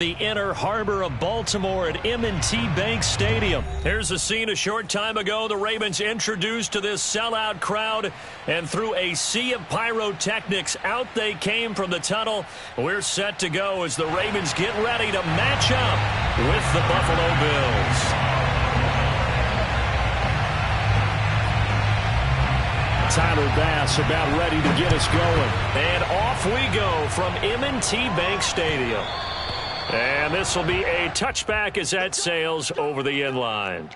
The inner harbor of Baltimore at M&T Bank Stadium. Here's a scene a short time ago. The Ravens introduced to this sellout crowd, and through a sea of pyrotechnics, out they came from the tunnel. We're set to go as the Ravens get ready to match up with the Buffalo Bills. Tyler Bass about ready to get us going. And off we go from M&T Bank Stadium. And this will be a touchback as that sails over the end line.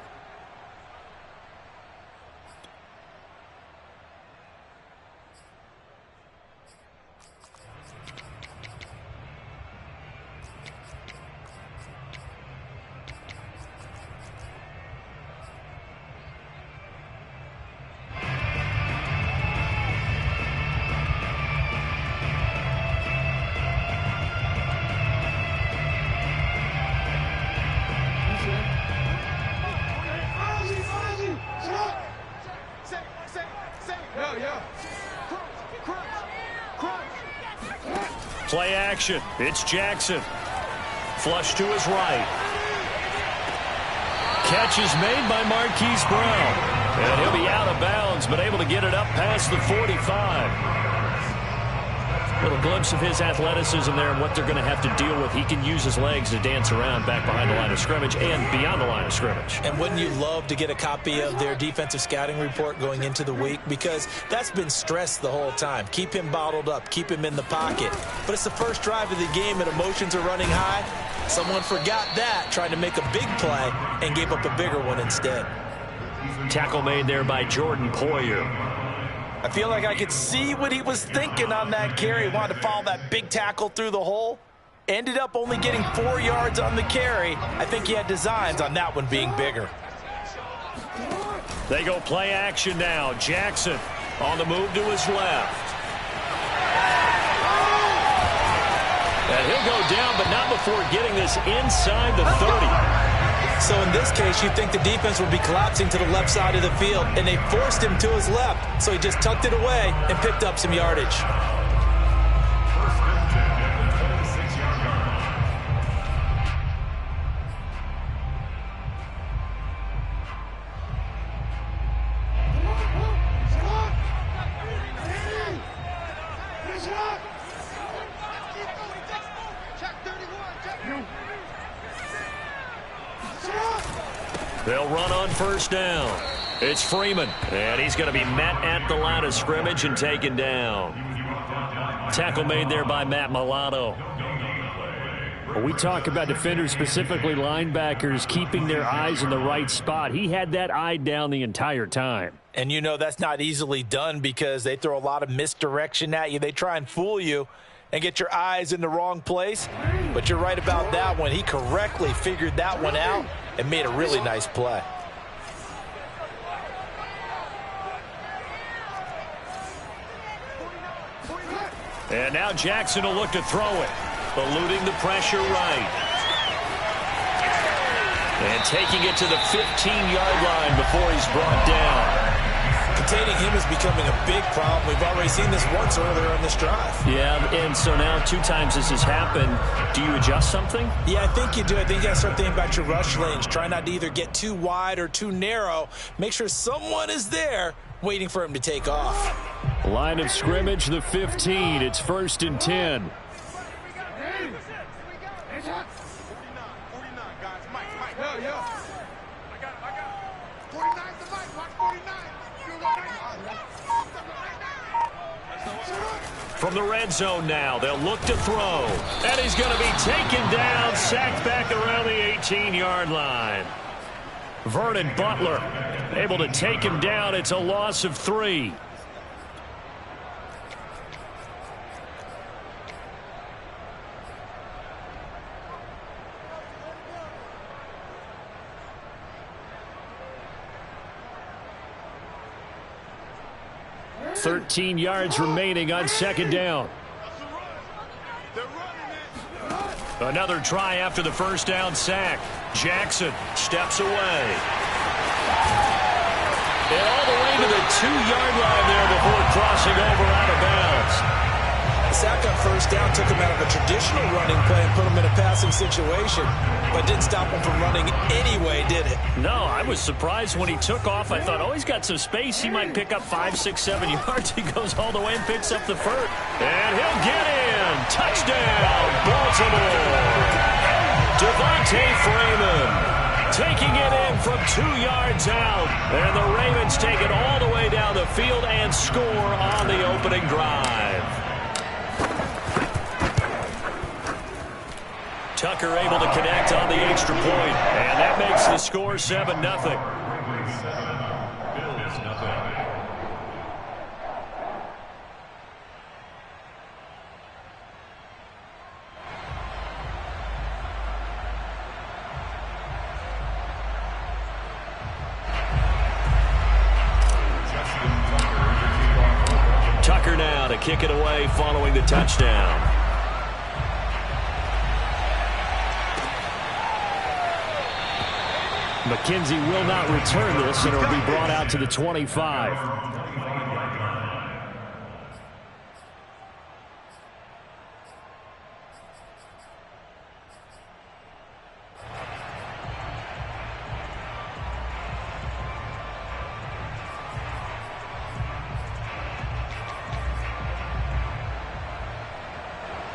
Play action. It's Jackson. Flush to his right. Catch is made by Marquise Brown. And he'll be out of bounds, but able to get it up past the 45. Little glimpse of his athleticism there and what they're going to have to deal with. He can use his legs to dance around back behind the line of scrimmage and beyond the line of scrimmage. And wouldn't you love to get a copy of their defensive scouting report going into the week? Because that's been stressed the whole time. Keep him bottled up. Keep him in the pocket. But it's the first drive of the game and emotions are running high. Someone forgot that, trying to make a big play and gave up a bigger one instead. Tackle made there by Jordan Poyer. I feel like I could see what he was thinking on that carry. He wanted to follow that big tackle through the hole. Ended up only getting 4 yards on the carry. I think he had designs on that one being bigger. They go play action now. Jackson on the move to his left. And he'll go down, but not before getting this inside the 30. So in this case, you'd think the defense would be collapsing to the left side of the field, and they forced him to his left. So he just tucked it away and picked up some yardage. They'll run on first down. It's Freeman, and he's going to be met at the line of scrimmage and taken down. Tackle made there by Matt Milano. When we talk about defenders, specifically linebackers, keeping their eyes in the right spot, he had that eye down the entire time. And you know that's not easily done because they throw a lot of misdirection at you. They try and fool you and get your eyes in the wrong place. But you're right about that one. He correctly figured that one out and made a really nice play. And now Jackson will look to throw it, eluding the pressure right. And taking it to the 15-yard line before he's brought down. Containing him is becoming a big problem. We've already seen this once earlier in this drive. Yeah, and so now 2 times this has happened. Do you adjust something? Yeah, I think you do. I think you got to start thinking about your rush lanes. Try not to either get too wide or too narrow. Make sure someone is there waiting for him to take off. Line of scrimmage, the 15. It's 1st and 10. From the red zone now, they'll look to throw. And he's going to be taken down, sacked back around the 18-yard line. Vernon Butler able to take him down. It's a loss of 3. $13 yards remaining on 2nd down. Another try after the 1st down sack. Jackson steps away. And all the way to the 2-yard line there before crossing over out of bounds. sack on first down took him out of a traditional running play and put him in a passing situation, but didn't stop him from running anyway, did it? No, I was surprised when he took off. I thought, oh, he's got some space. He might pick up 5, 6, 7 yards. He goes all the way and picks up the first. And he'll get in. Touchdown, Baltimore. Devontae Freeman taking it in from 2 yards out. And the Ravens take it all the way down the field and score on the opening drive. Tucker able to connect on the extra point, and that makes the score 7-0. Tucker now to kick it away following the touchdown. McKenzie will not return this, and it will be brought out to the 25.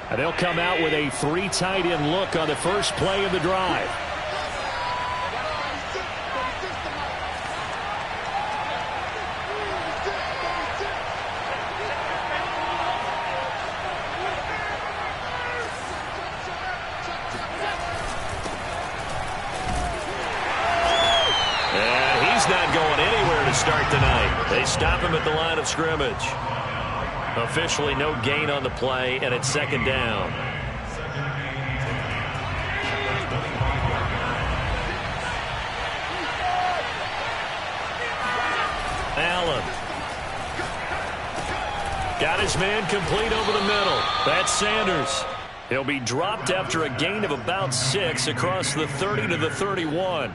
And they'll come out with a 3 tight end look on the first play of the drive. Not going anywhere to start tonight. They stop him at the line of scrimmage. Officially no gain on the play, and it's second down. Allen got his man complete over the middle. That's Sanders. He'll be dropped after a gain of about 6 across the 30 to the 31.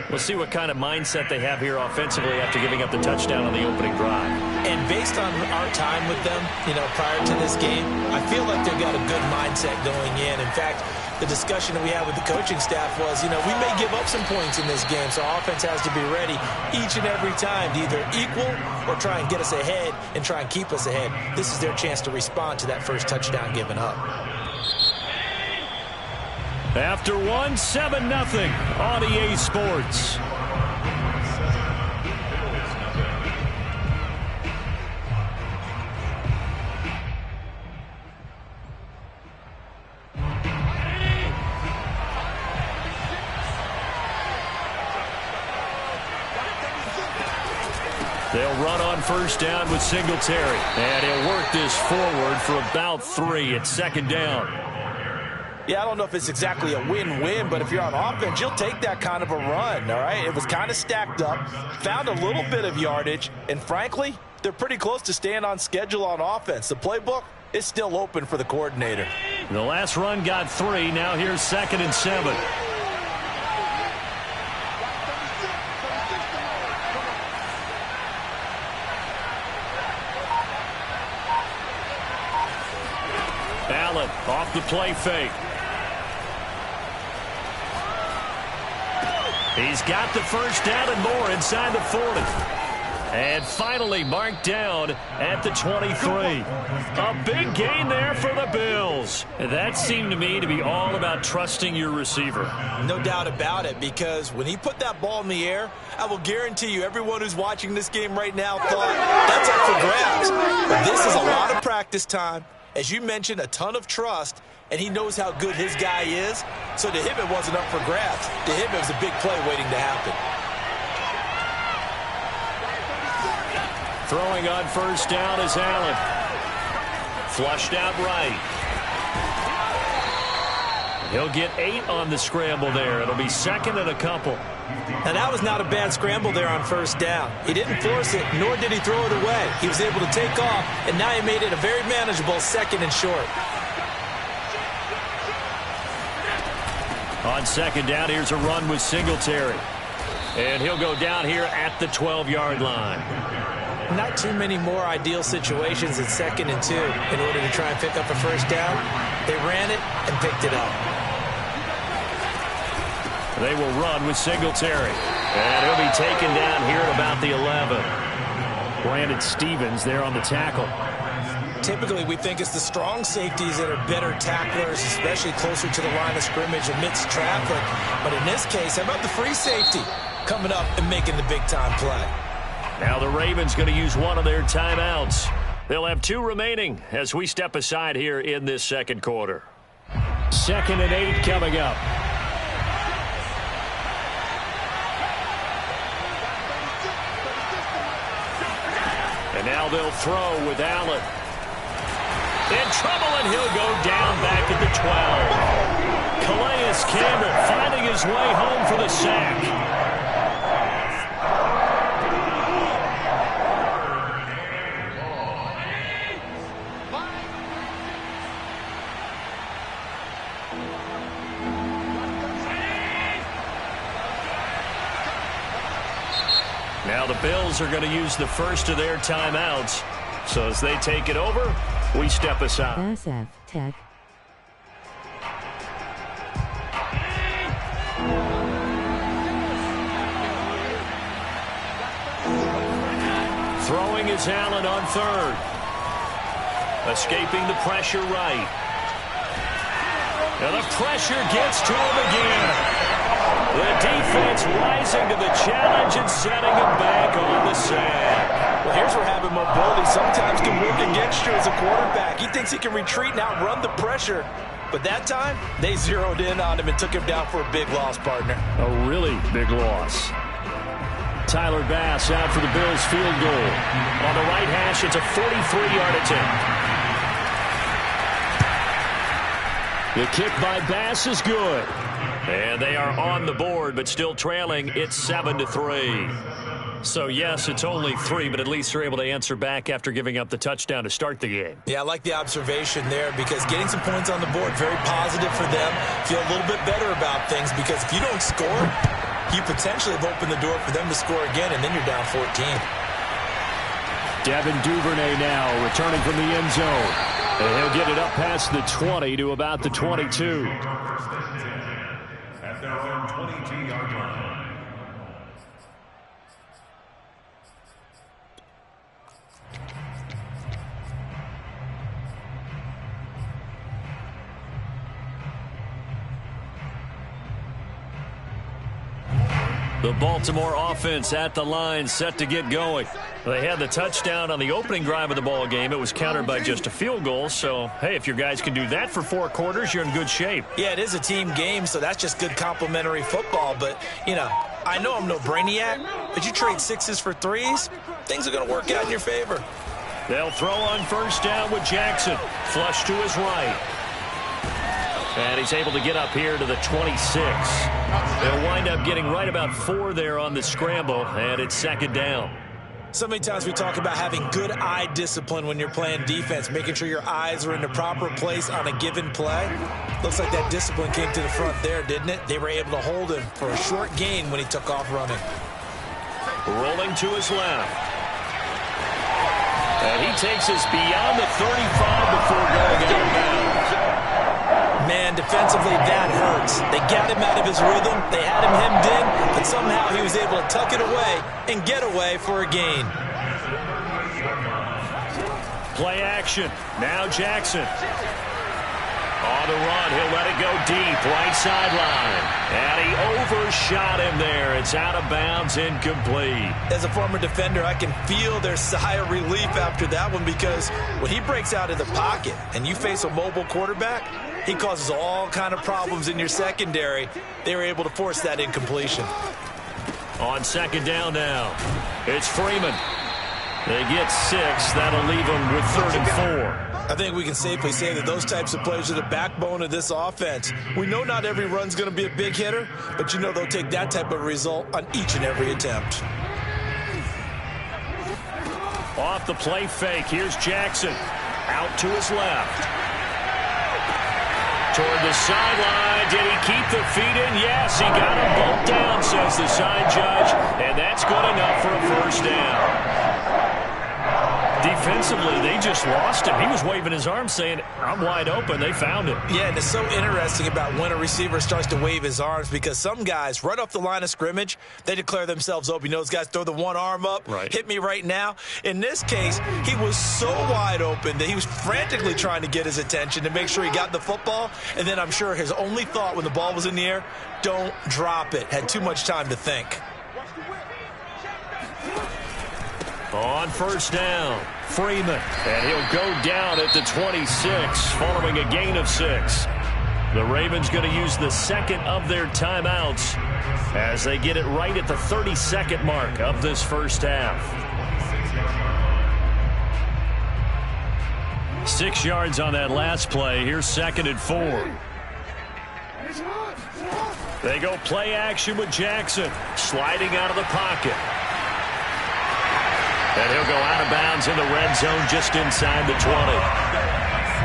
We'll see what kind of mindset they have here offensively after giving up the touchdown on the opening drive. And based on our time with them, prior to this game, I feel like they've got a good mindset going in. In fact, the discussion that we had with the coaching staff was, we may give up some points in this game, so our offense has to be ready each and every time to either equal or try and get us ahead and try and keep us ahead. This is their chance to respond to that first touchdown given up. After 7-0 on EA Sports. They'll run on first down with Singletary. And he'll work this forward for about 3 at second down. Yeah, I don't know if it's exactly a win-win, but if you're on offense, you'll take that kind of a run, all right? It was kind of stacked up, found a little bit of yardage, and frankly, they're pretty close to staying on schedule on offense. The playbook is still open for the coordinator. The last run got 3. Now here's 2nd and 7. Allen off the play fake. He's got the first down and more inside the 40. And finally marked down at the 23. A big gain there for the Bills. And that seemed to me to be all about trusting your receiver. No doubt about it, because when he put that ball in the air, I will guarantee you everyone who's watching this game right now thought that's up for grabs. But this is a lot of practice time. As you mentioned, a ton of trust, and he knows how good his guy is. So to him, it wasn't up for grabs. To him, it was a big play waiting to happen. Throwing on first down is Allen. Flushed out right. He'll get 8 on the scramble there. It'll be 2nd and a couple. Now, that was not a bad scramble there on first down. He didn't force it, nor did he throw it away. He was able to take off, and now he made it a very manageable 2nd and short. On 2nd down, here's a run with Singletary. And he'll go down here at the 12-yard line. Not too many more ideal situations in 2nd and 2 in order to try and pick up a first down. They ran it and picked it up. They will run with Singletary. And he'll be taken down here at about the 11. Brandon Stevens there on the tackle. Typically, we think it's the strong safeties that are better tacklers, especially closer to the line of scrimmage amidst traffic. But in this case, how about the free safety coming up and making the big-time play? Now the Ravens going to use one of their timeouts. They'll have 2 remaining as we step aside here in this second quarter. 2nd and 8 coming up. And now they'll throw with Allen. In trouble, and he'll go down back at the 12. Calais Campbell finding his way home for the sack. Now the Bills are going to use the first of their timeouts. So as they take it over, we step aside. SF Tech. Throwing is Allen on 3rd. Escaping the pressure right. And the pressure gets to him again. The defense rising to the challenge and setting him back on the sack. Well, here's where having mobility sometimes can work against you as a quarterback. He thinks he can retreat and outrun the pressure. But that time, they zeroed in on him and took him down for a big loss, partner. A really big loss. Tyler Bass out for the Bills field goal. On the right hash, it's a 43-yard attempt. The kick by Bass is good. And they are on the board, but still trailing. It's 7-3. So, yes, it's only 3, but at least they're able to answer back after giving up the touchdown to start the game. Yeah, I like the observation there because getting some points on the board, very positive for them. Feel a little bit better about things because if you don't score, you potentially have opened the door for them to score again, and then you're down 14. Devin Duvernay now returning from the end zone. And he'll get it up past the 20 to about the 22. At their own 22-yard line. The Baltimore offense at the line, set to get going. They had the touchdown on the opening drive of the ball game. It was countered by just a field goal. So, hey, if your guys can do that for 4 quarters, you're in good shape. Yeah, it is a team game, so that's just good complimentary football. But, you know, I know I'm no brainiac, but you trade 6s for 3s, things are going to work out in your favor. They'll throw on first down with Jackson. Flush to his right. And he's able to get up here to the 26. They'll wind up getting right about 4 there on the scramble, and it's 2nd down. So many times we talk about having good eye discipline when you're playing defense, making sure your eyes are in the proper place on a given play. Looks like that discipline came to the front there, didn't it? They were able to hold him for a short gain when he took off running. Rolling to his left. And he takes us beyond the 35 before going out of bounds. Man, defensively, that hurts. They got him out of his rhythm. They had him hemmed in, but somehow he was able to tuck it away and get away for a gain. Play action. Now Jackson. On the run, he'll let it go deep, right sideline. And he overshot him there. It's out of bounds, incomplete. As a former defender, I can feel their sigh of relief after that one because when he breaks out of the pocket and you face a mobile quarterback, he causes all kind of problems in your secondary. They were able to force that incompletion. On 2nd down now, it's Freeman. They get 6. That'll leave them with 3rd and 4. I think we can safely say that those types of plays are the backbone of this offense. We know not every run's going to be a big hitter, but you know they'll take that type of result on each and every attempt. Off the play fake, here's Jackson. Out to his left. Toward the sideline. Did he keep the feet in? Yes, he got them both down, says the side judge, and that's good enough for a first down. Defensively, they just lost him. He was waving his arms saying, I'm wide open. They found him. Yeah, and it's so interesting about when a receiver starts to wave his arms because some guys, right off the line of scrimmage, they declare themselves open. You know, those guys throw the one arm up, hit me right now. In this case, he was so wide open that he was frantically trying to get his attention to make sure he got the football. And then I'm sure his only thought when the ball was in the air, don't drop it. Had too much time to think. On first down, Freeman. And he'll go down at the 26 following a gain of 6. The Ravens going to use the second of their timeouts as they get it right at the 32nd mark of this first half. 6 yards on that last play. Here's 2nd and 4. They go play action with Jackson. Sliding out of the pocket. And he'll go out of bounds in the red zone just inside the 20.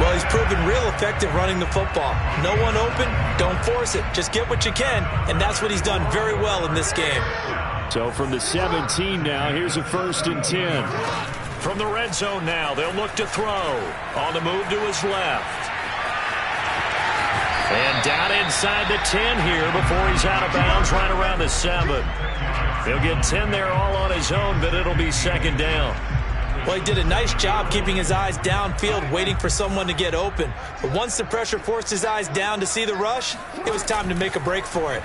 Well, he's proven real effective running the football. No one open, don't force it. Just get what you can, and that's what he's done very well in this game. So from the 17 now, here's a 1st and 10. From the red zone now, they'll look to throw. On the move to his left. And down inside the 10 here before he's out of bounds right around the 7. He'll get 10 there all on his own, but it'll be 2nd down. Well, he did a nice job keeping his eyes downfield, waiting for someone to get open. But once the pressure forced his eyes down to see the rush, it was time to make a break for it.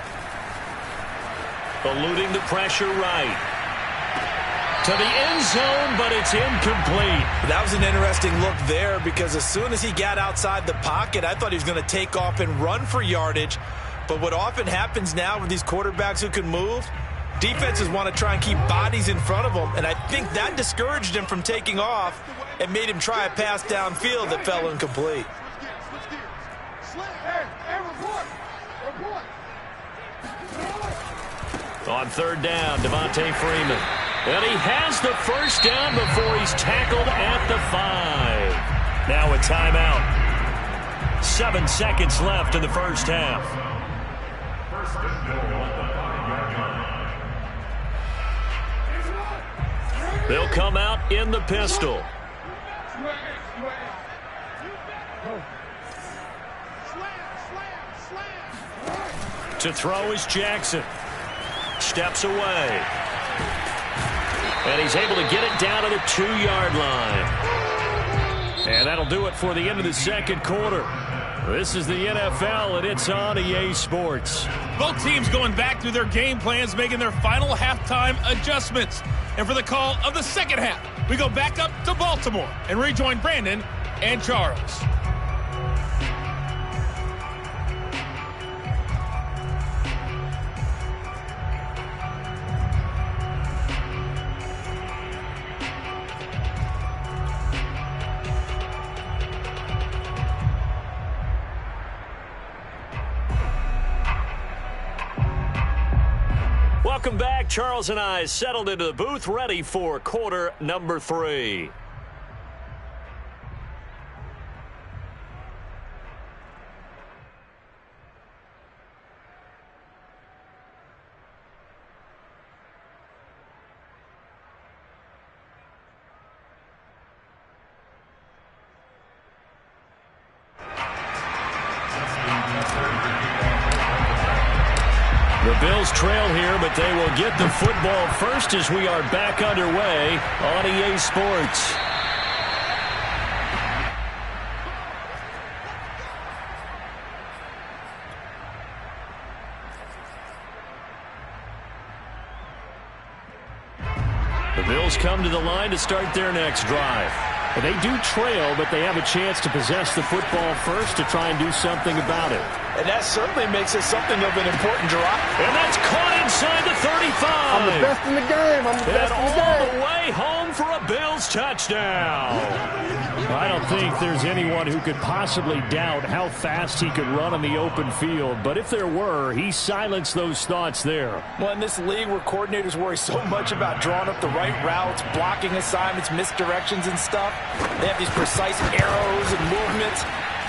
Eluding the pressure right. To the end zone, but it's incomplete. That was an interesting look there because as soon as he got outside the pocket, I thought he was going to take off and run for yardage. But what often happens now with these quarterbacks who can move, defenses want to try and keep bodies in front of them, and I think that discouraged him from taking off and made him try a pass downfield that fell incomplete. On 3rd down, Devontae Freeman. And he has the first down before he's tackled at the 5. Now a timeout. 7 seconds left in the first half. They'll come out in the pistol. To throw is Jackson. Steps away. And he's able to get it down to the 2-yard line. And that'll do it for the end of the second quarter. This is the NFL, and it's on EA Sports. Both teams going back through their game plans, making their final halftime adjustments. And for the call of the second half, we go back up to Baltimore and rejoin Brandon and Charles. Welcome back. Charles and I settled into the booth, ready for quarter number 3. The Bills trail here, but they will get the football first as we are back underway on EA Sports. The Bills come to the line to start their next drive. And they do trail, but they have a chance to possess the football first to try and do something about it. And that certainly makes it something of an important drive. And that's caught inside the 35. I'm the best in the game. I'm the best in the game. And all the way home for a Bills touchdown. I don't think there's anyone who could possibly doubt how fast he could run on the open field. But if there were, he silenced those thoughts there. Well, in this league where coordinators worry so much about drawing up the right routes, blocking assignments, misdirections and stuff, they have these precise arrows and movements.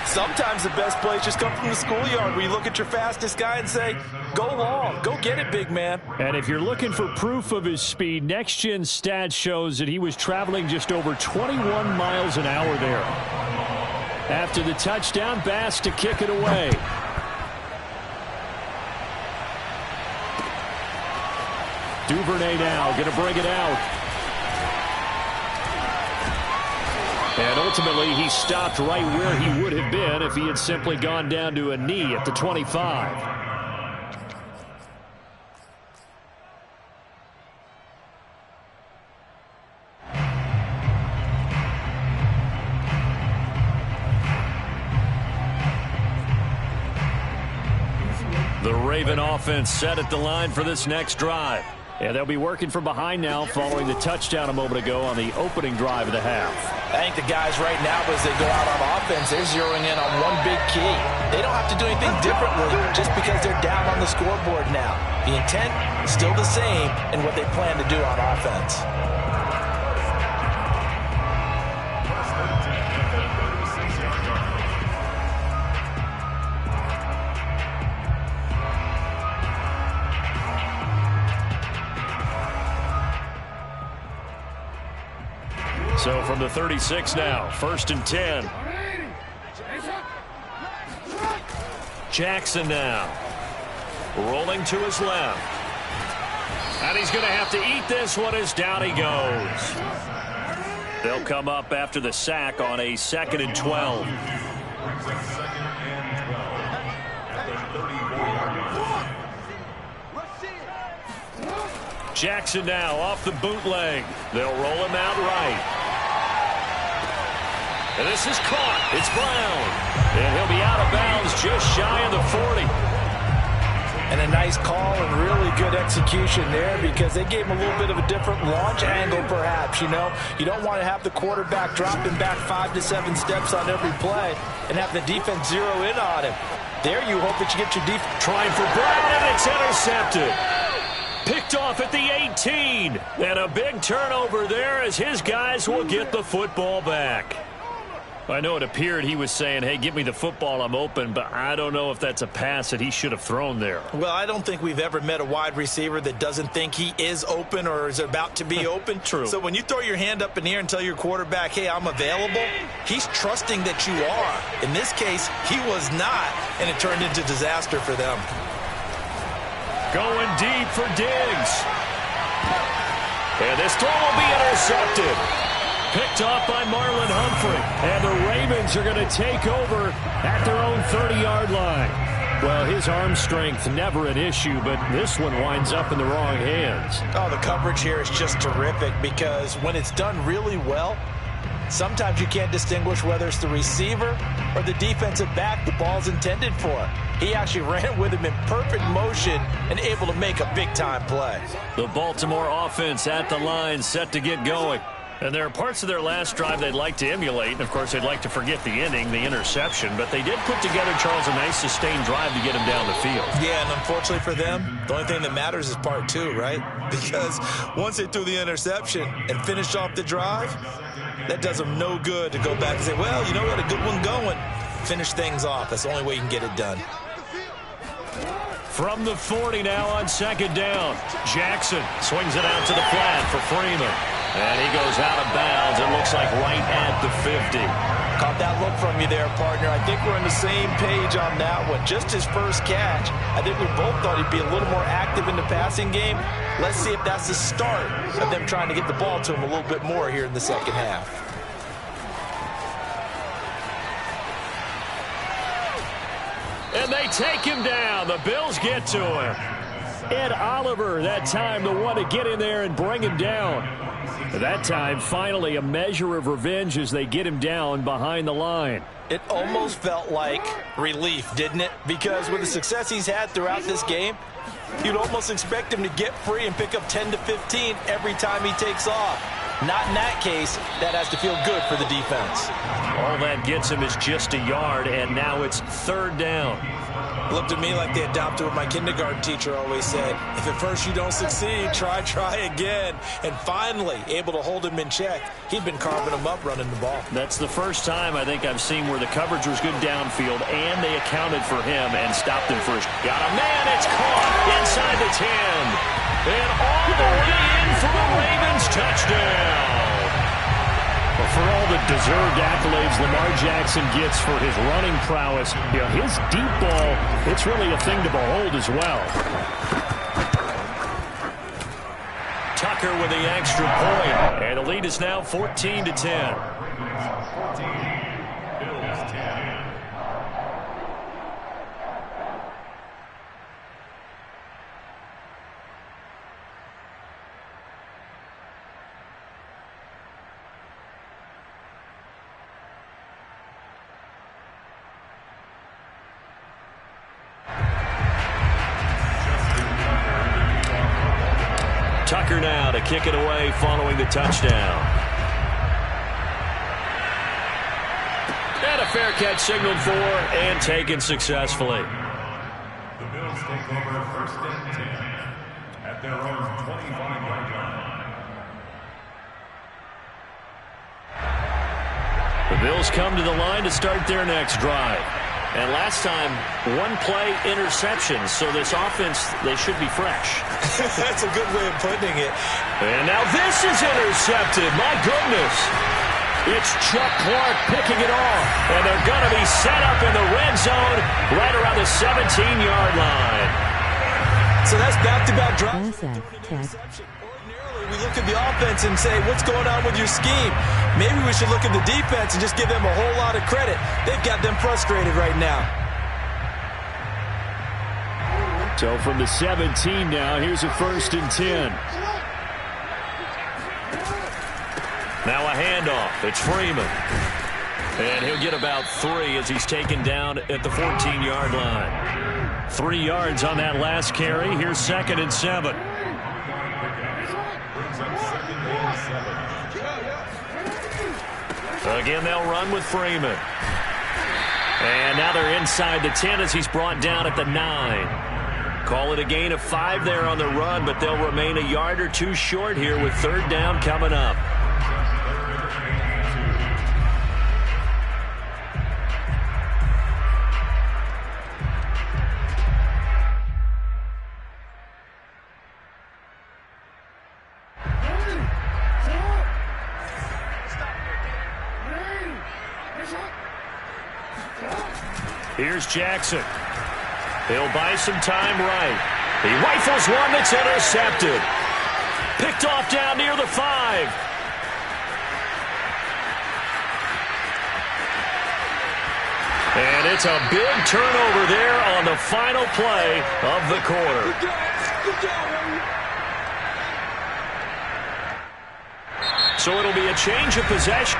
Sometimes the best plays just come from the schoolyard where you look at your fastest guy and say, go long, go get it, big man. And if you're looking for proof of his speed, Next Gen Stats shows that he was traveling just over 21 miles an hour there. After the touchdown, Bass to kick it away. Duvernay now going to bring it out. And ultimately, he stopped right where he would have been if he had simply gone down to a knee at the 25. The Raven offense set at the line for this next drive. And they'll be working from behind now following the touchdown a moment ago on the opening drive of the half. I think the guys right now, as they go out on offense, they're zeroing in on one big key. They don't have to do anything differently just because they're down on the scoreboard now. The intent is still the same in what they plan to do on offense. So from the 36 now, 1st and 10. Jackson now. Rolling to his left. And he's going to have to eat this one as down he goes. They'll come up after the sack on a 2nd and 12. Jackson now off the bootleg. They'll roll him out right. And this is caught. It's Brown. And he'll be out of bounds just shy of the 40. And a nice call and really good execution there because they gave him a little bit of a different launch angle perhaps, you know. You don't want to have the quarterback dropping back 5 to 7 steps on every play and have the defense zero in on him. There you hope that you get your defense. Trying for Brown, and it's intercepted. Picked off at the 18. And a big turnover there as his guys will get the football back. I know it appeared he was saying, hey, give me the football, I'm open, but I don't know if that's a pass that he should have thrown there. Well, I don't think we've ever met a wide receiver that doesn't think he is open or is about to be open. True. So when you throw your hand up in the air and tell your quarterback, hey, I'm available, he's trusting that you are. In this case, he was not, and it turned into disaster for them. Going deep for Diggs. And this throw will be intercepted. Picked off by Marlon Humphrey. And the Ravens are going to take over at their own 30-yard line. Well, his arm strength never an issue, but this one winds up in the wrong hands. Oh, the coverage here is just terrific because when it's done really well, sometimes you can't distinguish whether it's the receiver or the defensive back the ball's intended for. He actually ran with him in perfect motion and able to make a big-time play. The Baltimore offense at the line set to get going. And there are parts of their last drive they'd like to emulate. And, of course, they'd like to forget the inning, the interception. But they did put together, Charles, a nice sustained drive to get him down the field. Yeah, and unfortunately for them, the only thing that matters is part 2, right? Because once they threw the interception and finished off the drive, that does them no good to go back and say, well, you know what, a good one going. Finish things off. That's the only way you can get it done. From the 40 now on 2nd down. Jackson swings it out to the flat for Freeman. And he goes out of bounds. It looks like right at the 50. Caught that look from you there, partner. I think we're on the same page on that one. Just his first catch. I think we both thought he'd be a little more active in the passing game. Let's see if that's the start of them trying to get the ball to him a little bit more here in the second half. And they take him down. The Bills get to him. Ed Oliver, that time, the one to get in there and bring him down. That time, finally, a measure of revenge as they get him down behind the line. It almost felt like relief, didn't it? Because with the success he's had throughout this game, you'd almost expect him to get free and pick up 10 to 15 every time he takes off. Not in that case. That has to feel good for the defense. All that gets him is just a yard, and now it's 3rd down. Looked at me like they adopted what my kindergarten teacher always said. If at first you don't succeed, try again. And finally, able to hold him in check. He'd been carving him up running the ball. That's the first time I think I've seen where the coverage was good downfield, and they accounted for him and stopped him first. Got a man, it's caught inside the 10. And all the way in for the Ravens touchdown. Well, for all the deserved accolades Lamar Jackson gets for his running prowess, you know, his deep ball, it's really a thing to behold as well. Tucker with the extra point, and the lead is now 14-10. 14, Bills 10. Tucker now to kick it away following the touchdown. And a fair catch signaled for and taken successfully. The Bills take over first and 10 at their own 25-yard line. The Bills come to the line to start their next drive. And last time, one-play interception, so this offense, they should be fresh. That's a good way of putting it. And now this is intercepted. My goodness. It's Chuck Clark picking it off. And they're going to be set up in the red zone right around the 17-yard line. So that's back-to-back drives. Ordinarily, we look at the offense and say, what's going on with your scheme? Maybe we should look at the defense and just give them a whole lot of credit. They've got them frustrated right now. So from the 17 now, here's a 1st and 10. Now a handoff. It's Freeman. And he'll get about 3 as he's taken down at the 14-yard line. 3 yards on that last carry. Here's 2nd and 7. Again, they'll run with Freeman. And now they're inside the 10 as he's brought down at the 9. Call it a gain of 5 there on the run, but they'll remain a yard or 2 short here with 3rd down coming up. Here's Jackson. He'll buy some time right. He rifles one that's intercepted. Picked off down near the 5. And it's a big turnover there on the final play of the quarter. So it'll be a change of possession.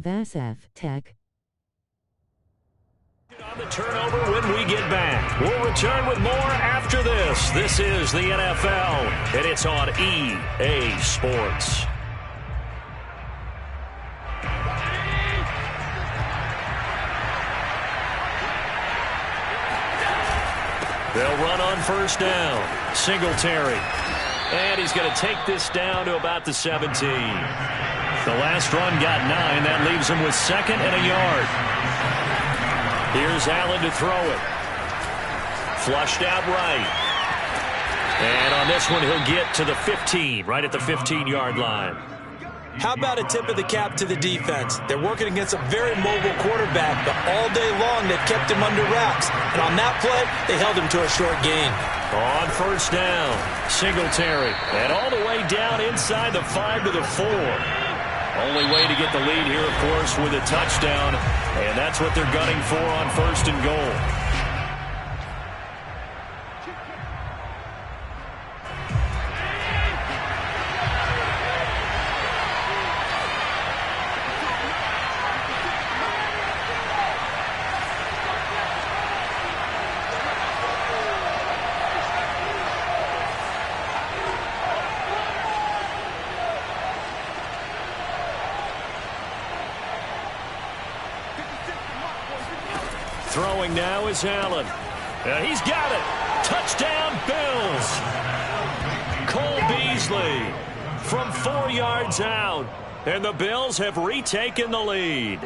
Vasef Tech. On the turnover when we get back. We'll return with more after this. This is the NFL, and it's on EA Sports. They'll run on 1st down. Singletary. And he's going to take this down to about the 17. The last run got 9. That leaves him with 2nd and a yard. Here's Allen to throw it. Flushed out right. And on this one, he'll get to the 15, right at the 15-yard line. How about a tip of the cap to the defense? They're working against a very mobile quarterback, but all day long they've kept him under wraps. And on that play, they held him to a short gain. On 1st down, Singletary. And all the way down inside the 5 to the 4. Only way to get the lead here, of course, with a touchdown. And that's what they're gunning for on 1st and goal. Throwing now is Allen. He's got it. Touchdown, Bills. Cole Beasley from 4 yards out. And the Bills have retaken the lead.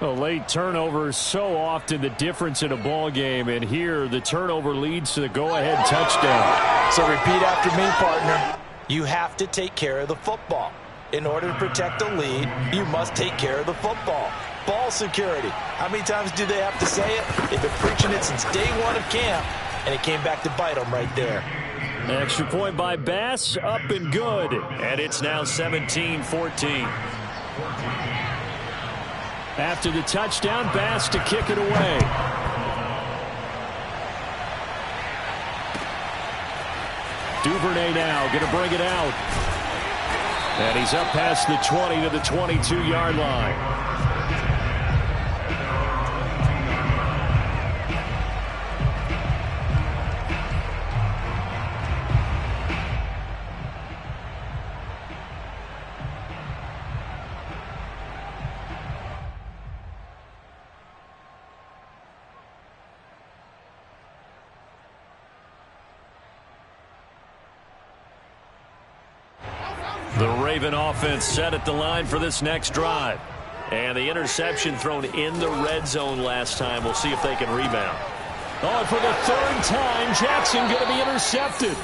A late turnover is so often the difference in a ball game, and here the turnover leads to the go-ahead touchdown. So repeat after me, partner. You have to take care of the football. In order to protect the lead, you must take care of the football. Ball security. How many times do they have to say it? They've been preaching it since day one of camp, and it came back to bite them right there. Extra point by Bass, up and good. And it's now 17-14. After the touchdown, Bass to kick it away. Duvernay now going to bring it out. And he's up past the 20 to the 22-yard line. The Raven offense set at the line for this next drive. And the interception thrown in the red zone last time. We'll see if they can rebound. Oh, for the third time, Jackson going to be intercepted.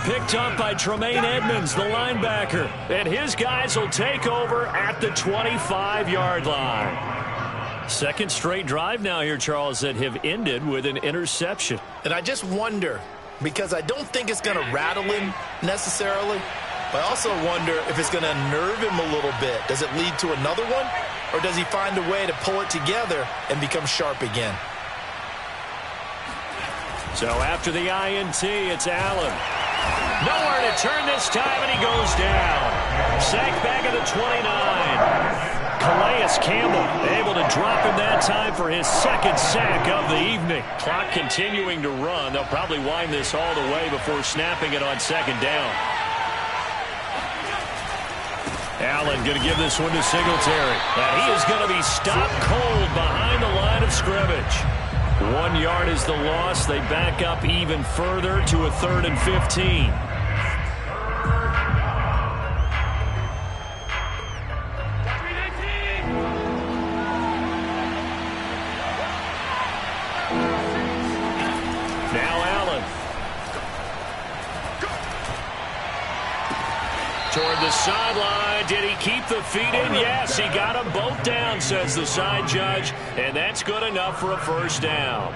Picked up by Tremaine Edmonds, the linebacker. And his guys will take over at the 25-yard line. Second straight drive now here, Charles, that have ended with an interception. And I just wonder, because I don't think it's going to rattle him necessarily, but I also wonder if it's going to unnerve him a little bit. Does it lead to another one? Or does he find a way to pull it together and become sharp again? So after the INT, it's Allen. Nowhere to turn this time, and he goes down. Sacked back at the 29. Calais Campbell able to drop him that time for his second sack of the evening. Clock continuing to run. They'll probably wind this all the way before snapping it on second down. Allen going to give this one to Singletary. And he is going to be stopped cold behind the line of scrimmage. 1 yard is the loss. They back up even further to a 3rd and 15. Toward the sideline. Did he keep the feet in? Yes, he got them both down, says the side judge. And that's good enough for a first down.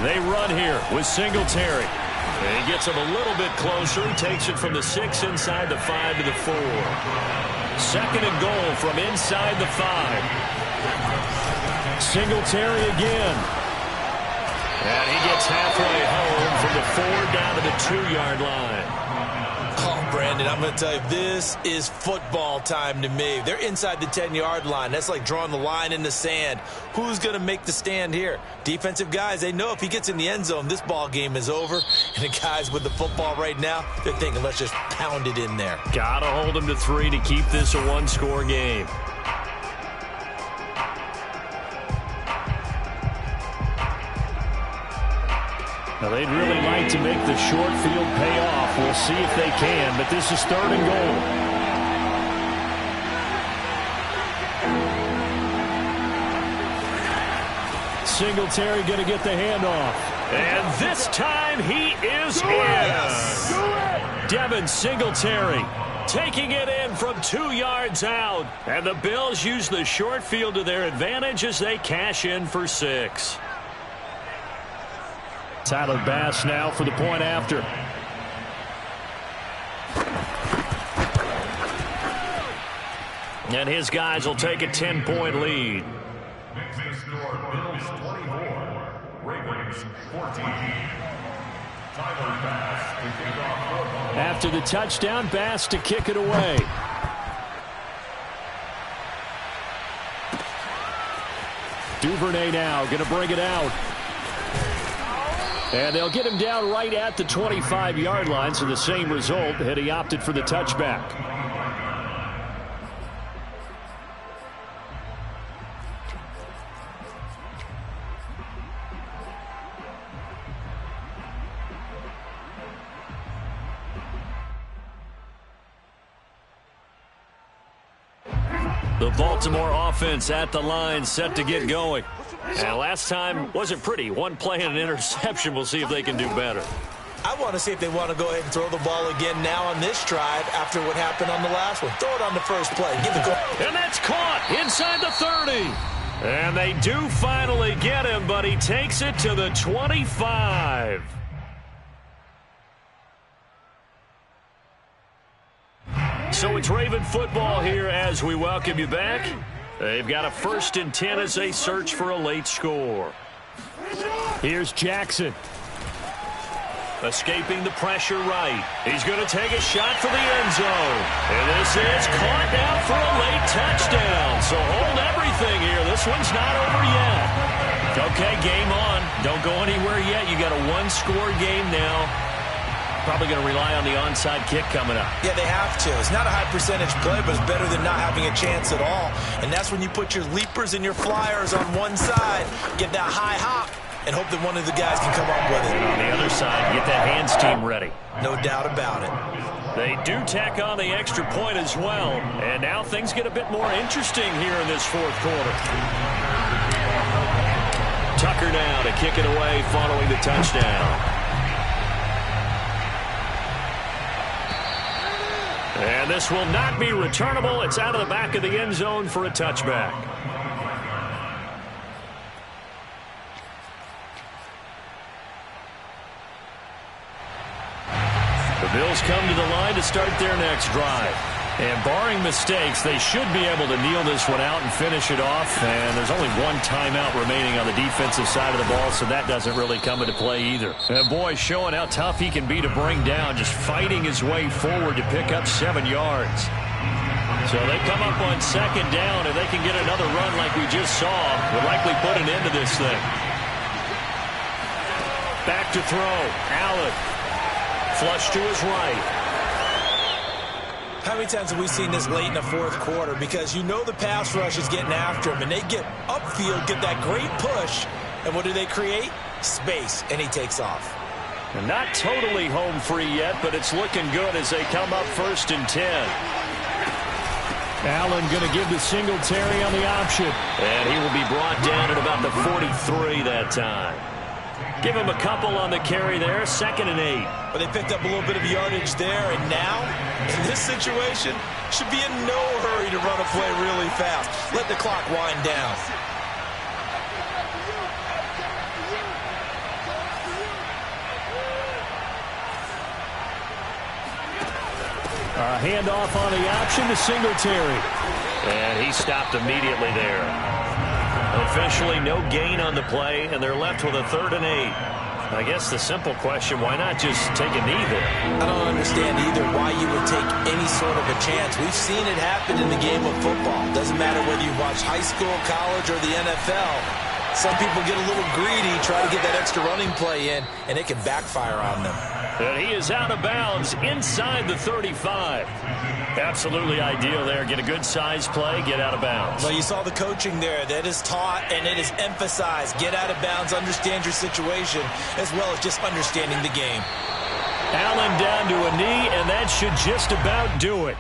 They run here with Singletary. And he gets him a little bit closer. He takes it from the 6 inside the 5 to the 4. Second and goal from inside the 5. Singletary again. And he gets halfway home from the 4 down to the 2-yard line. Oh, Brandon, I'm going to tell you, this is football time to me. They're inside the 10-yard line. That's like drawing the line in the sand. Who's going to make the stand here? Defensive guys, they know if he gets in the end zone, this ball game is over. And the guys with the football right now, they're thinking, let's just pound it in there. Got to hold him to 3 to keep this a one-score game. Now, they'd really like to make the short field pay off. We'll see if they can, but this is 3rd and goal. Singletary going to get the handoff. And this time he is in. Devin Singletary taking it in from 2 yards out. And the Bills use the short field to their advantage as they cash in for 6. Tyler Bass now for the point after. And his guys will take a 10-point lead. Next to score, Bills 24, Ravens 14. Tyler Bass to kick off football. After the touchdown, Bass to kick it away. Duvernay now going to bring it out. And they'll get him down right at the 25-yard line, so the same result had he opted for the touchback. The Baltimore offense at the line, set to get going. And last time wasn't pretty. One play and an interception. We'll see if they can do better. I want to see if they want to go ahead and throw the ball again now on this drive after what happened on the last one. Throw it on the first play. Give the goal. And that's caught inside the 30. And they do finally get him, but he takes it to the 25. So it's Raven football here as we welcome you back. They've got a 1st and 10 as they search for a late score. Here's Jackson. Escaping the pressure right. He's going to take a shot for the end zone. And this is caught down for a late touchdown. So hold everything here. This one's not over yet. Okay, game on. Don't go anywhere yet. You got a one-score game now. Probably going to rely on the onside kick coming up. Yeah, they have to. It's not a high percentage play, but it's better than not having a chance at all. And that's when you put your leapers and your flyers on one side, get that high hop, and hope that one of the guys can come up with it. And on the other side, get that hands team ready. No doubt about it. They do tack on the extra point as well. And now things get a bit more interesting here in this 4th quarter. Tucker now to kick it away following the touchdown. And this will not be returnable. It's out of the back of the end zone for a touchback. The Bills come to the line to start their next drive. And barring mistakes, they should be able to kneel this one out and finish it off. And there's only one timeout remaining on the defensive side of the ball, so that doesn't really come into play either. And boy, showing how tough he can be to bring down, just fighting his way forward to pick up 7 yards. So they come up on 2nd down, and they can get another run like we just saw. Would likely put an end to this thing. Back to throw. Allen. Flush to his right. How many times have we seen this late in the 4th quarter? Because you know the pass rush is getting after him, and they get upfield, get that great push, and what do they create? Space, and he takes off. And not totally home free yet, but it's looking good as they come up 1st and 10. Allen going to give the Singletary on the option. And he will be brought down at about the 43 that time. Give him a couple on the carry there, 2nd and 8. But they picked up a little bit of yardage there, and now, in this situation, should be in no hurry to run a play really fast. Let the clock wind down. A handoff on the option to Singletary. And he stopped immediately there. Officially no gain on the play, and they're left with a 3rd and 8. I guess the simple question, why not just take a knee there? I don't understand either why you would take any sort of a chance. We've seen it happen in the game of football. Doesn't matter whether you watch high school, college, or the NFL. Some people get a little greedy, try to get that extra running play in, and it can backfire on them. And he is out of bounds inside the 35. Absolutely ideal there. Get a good size play, get out of bounds. Well, you saw the coaching there. That is taught and it is emphasized. Get out of bounds, understand your situation, as well as just understanding the game. Allen down to a knee, and that should just about do it.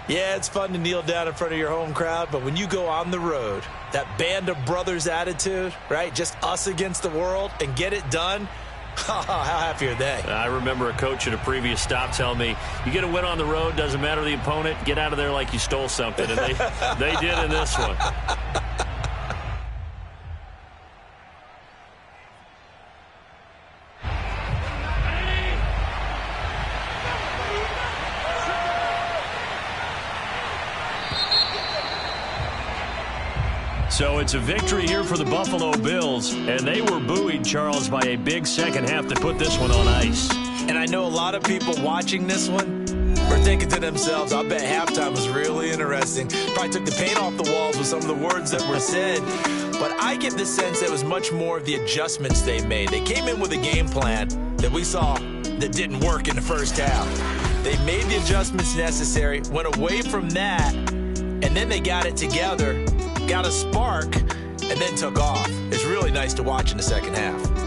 Yeah, it's fun to kneel down in front of your home crowd, but when you go on the road, that band of brothers attitude, right? Just us against the world and get it done. How happy are they? I remember a coach at a previous stop telling me, you get a win on the road, doesn't matter the opponent, get out of there like you stole something. And they did in this one. So it's a victory here for the Buffalo Bills, and they were buoyed, Charles, by a big second half to put this one on ice. And I know a lot of people watching this one, were thinking to themselves, I bet halftime was really interesting. Probably took the paint off the walls with some of the words that were said. But I get the sense that it was much more of the adjustments they made. They came in with a game plan that we saw that didn't work in the first half. They made the adjustments necessary, went away from that, and then they got it together, got a spark, and then took off. It's really nice to watch in the second half.